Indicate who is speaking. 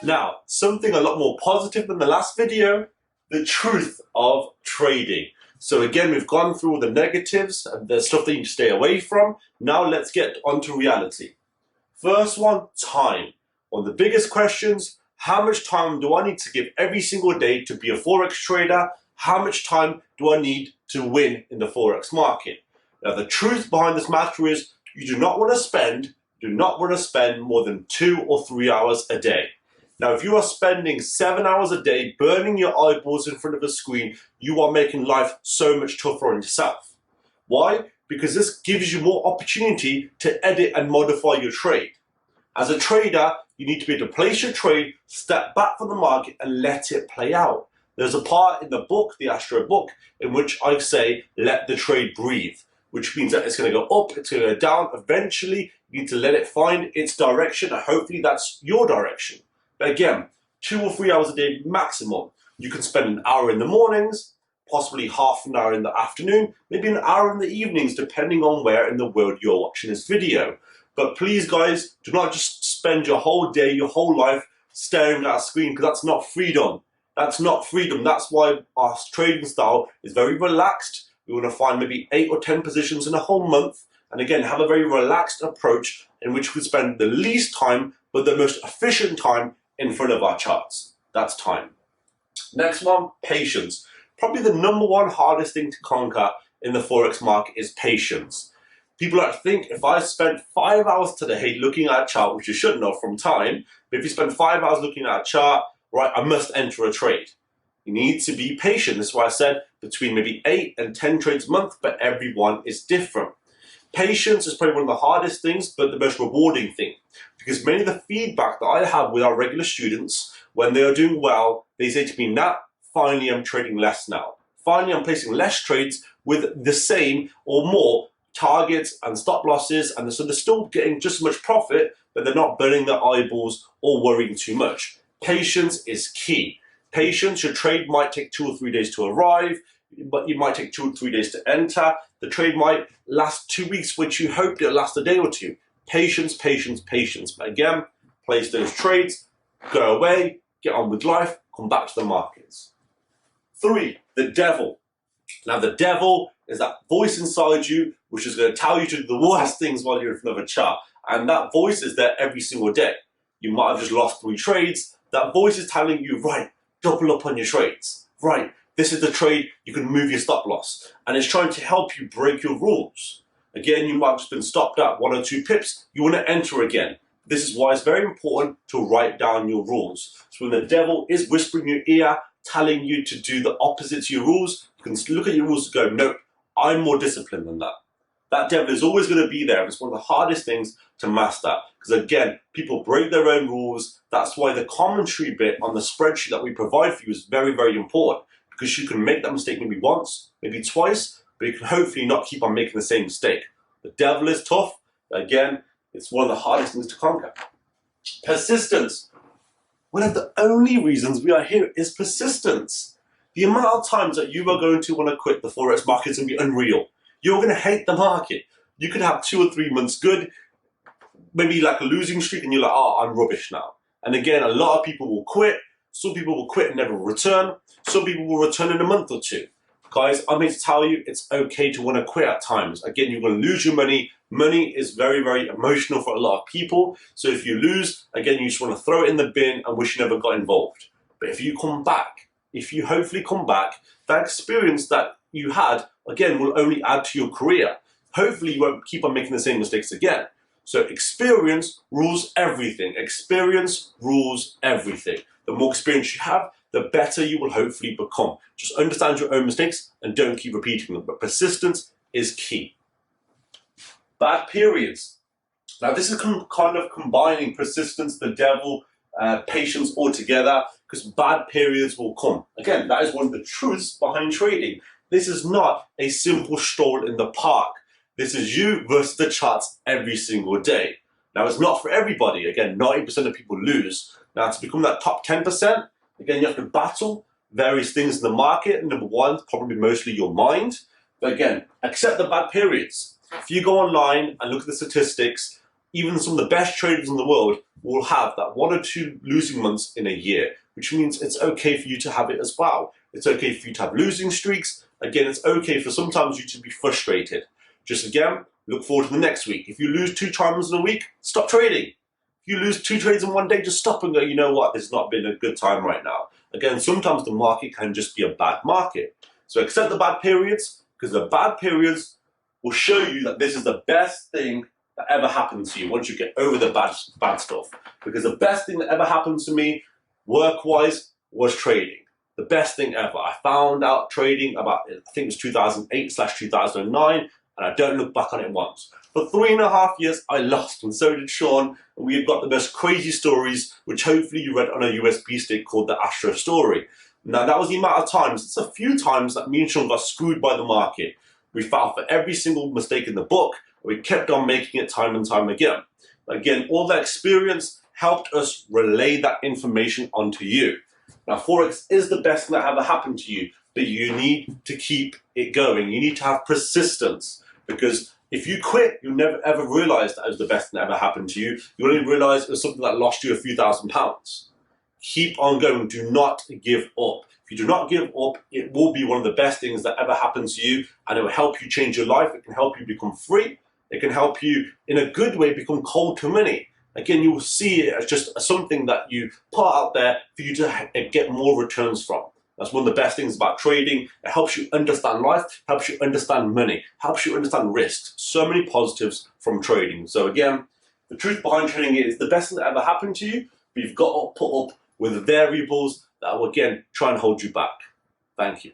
Speaker 1: Now, something a lot more positive than the last video, the truth of trading. So again, we've gone through all the negatives and the stuff that you need to stay away from. Now let's get onto reality. First one, time. One of the biggest questions, how much time do I need to give every single day to be a Forex trader? How much time do I need to win in the Forex market? Now the truth behind this matter is you do not want to spend more than 2 or 3 hours a day. Now, if you are spending 7 hours a day burning your eyeballs in front of a screen, you are making life so much tougher on yourself. Why? Because this gives you more opportunity to edit and modify your trade. As a trader, you need to be able to place your trade, step back from the market and let it play out. There's a part in the book, the Astro book, in which I say, let the trade breathe, which means that it's going to go up, it's going to go down. Eventually, you need to let it find its direction, and hopefully that's your direction. But again, 2 or 3 hours a day maximum. You can spend an hour in the mornings, possibly half an hour in the afternoon, maybe an hour in the evenings, depending on where in the world you're watching this video. But please, guys, do not just spend your whole day, your whole life staring at a screen, because that's not freedom. That's not freedom. That's why our trading style is very relaxed. We want to find maybe 8 or 10 positions in a whole month. And again, have a very relaxed approach in which we spend the least time, but the most efficient time in front of our charts. That's time. Next one, patience. Probably the number one hardest thing to conquer in the Forex market is patience. People like to think if I spent 5 hours today looking at a chart, which you should know from time, but if you spend 5 hours looking at a chart, right, I must enter a trade. You need to be patient. That's why I said between maybe 8 and 10 trades a month, but everyone is different. Patience is probably one of the hardest things, but the most rewarding thing. Because many of the feedback that I have with our regular students, when they are doing well, they say to me, Nat, finally I'm trading less now. Finally I'm placing less trades with the same or more targets and stop losses, and so they're still getting just as much profit, but they're not burning their eyeballs or worrying too much. Patience is key. Patience, your trade might take 2 or 3 days to arrive, but you might take 2 or 3 days to enter. The trade might last 2 weeks, which you hope it'll last a day or two. Patience, patience, patience. But again, place those trades, go away, get on with life, come back to the markets. 3, the devil. Now the devil is that voice inside you which is going to tell you to do the worst things while you're in front of a chart. And that voice is there every single day. You might have just lost 3 trades. That voice is telling you, right, double up on your trades. Right, this is the trade, you can move your stop loss. And it's trying to help you break your rules. Again, you might have just been stopped at 1 or 2 pips. You want to enter again. This is why it's very important to write down your rules. So when the devil is whispering in your ear, telling you to do the opposite to your rules, you can look at your rules and go, nope, I'm more disciplined than that. That devil is always going to be there. It's one of the hardest things to master. Because again, people break their own rules. That's why the commentary bit on the spreadsheet that we provide for you is very, very important. Because you can make that mistake maybe once, maybe twice, but you can hopefully not keep on making the same mistake. The devil is tough. Again, it's one of the hardest things to conquer. Persistence. One of the only reasons we are here is persistence. The amount of times that you are going to want to quit the Forex market is going to be unreal. You're going to hate the market. You could have 2 or 3 months good, maybe like a losing streak, and you're like, oh, I'm rubbish now. And again, a lot of people will quit. Some people will quit and never return. Some people will return in a month or 2. Guys, I'm here to tell you it's okay to want to quit at times. Again, you're going to lose your money. Money is very, very emotional for a lot of people. So if you lose, again, you just want to throw it in the bin and wish you never got involved. But if you come back, if you hopefully come back, that experience that you had, again, will only add to your career. Hopefully you won't keep on making the same mistakes again. So experience rules everything. Experience rules everything. The more experience you have, the better you will hopefully become. Just understand your own mistakes and don't keep repeating them. But persistence is key. Bad periods. Now this is kind of combining persistence, the devil, patience all together, because bad periods will come. Again, that is one of the truths behind trading. This is not a simple stroll in the park. This is you versus the charts every single day. Now it's not for everybody. Again, 90% of people lose. Now to become that top 10%, again, you have to battle various things in the market. Number one, probably mostly your mind. But again, accept the bad periods. If you go online and look at the statistics, even some of the best traders in the world will have that 1 or 2 losing months in a year, which means it's okay for you to have it as well. It's okay for you to have losing streaks. Again, it's okay for sometimes you to be frustrated. Just again, look forward to the next week. If you lose 2 times in a week, stop trading. If you lose 2 trades in one day, just stop and go, you know what, this has not been a good time right now. Again, sometimes the market can just be a bad market. So accept the bad periods, because the bad periods will show you that this is the best thing that ever happened to you once you get over the bad stuff. Because the best thing that ever happened to me, work-wise, was trading. The best thing ever. I found out trading about, I think it was 2008/2009, and I don't look back on it once. For 3.5 years, I lost, and so did Sean, and we've got the most crazy stories, which hopefully you read on a USB stick called the Astro Story. Now, that was the amount of times, it's a few times that me and Sean got screwed by the market. We fell for every single mistake in the book, and we kept on making it time and time again. Again, all that experience helped us relay that information onto you. Now, Forex is the best thing that ever happened to you, but you need to keep it going. You need to have persistence, because if you quit, you'll never ever realize that it was the best thing that ever happened to you. You'll only realize it was something that lost you a few £1,000s. Keep on going. Do not give up. If you do not give up, it will be one of the best things that ever happened to you, and it will help you change your life. It can help you become free. It can help you, in a good way, become cold to money. Again, you will see it as just something that you put out there for you to get more returns from. That's one of the best things about trading. It helps you understand life, helps you understand money, helps you understand risks. So many positives from trading. So again, the truth behind trading is the best thing that ever happened to you, but you've got to put up with variables that will, again, try and hold you back. Thank you.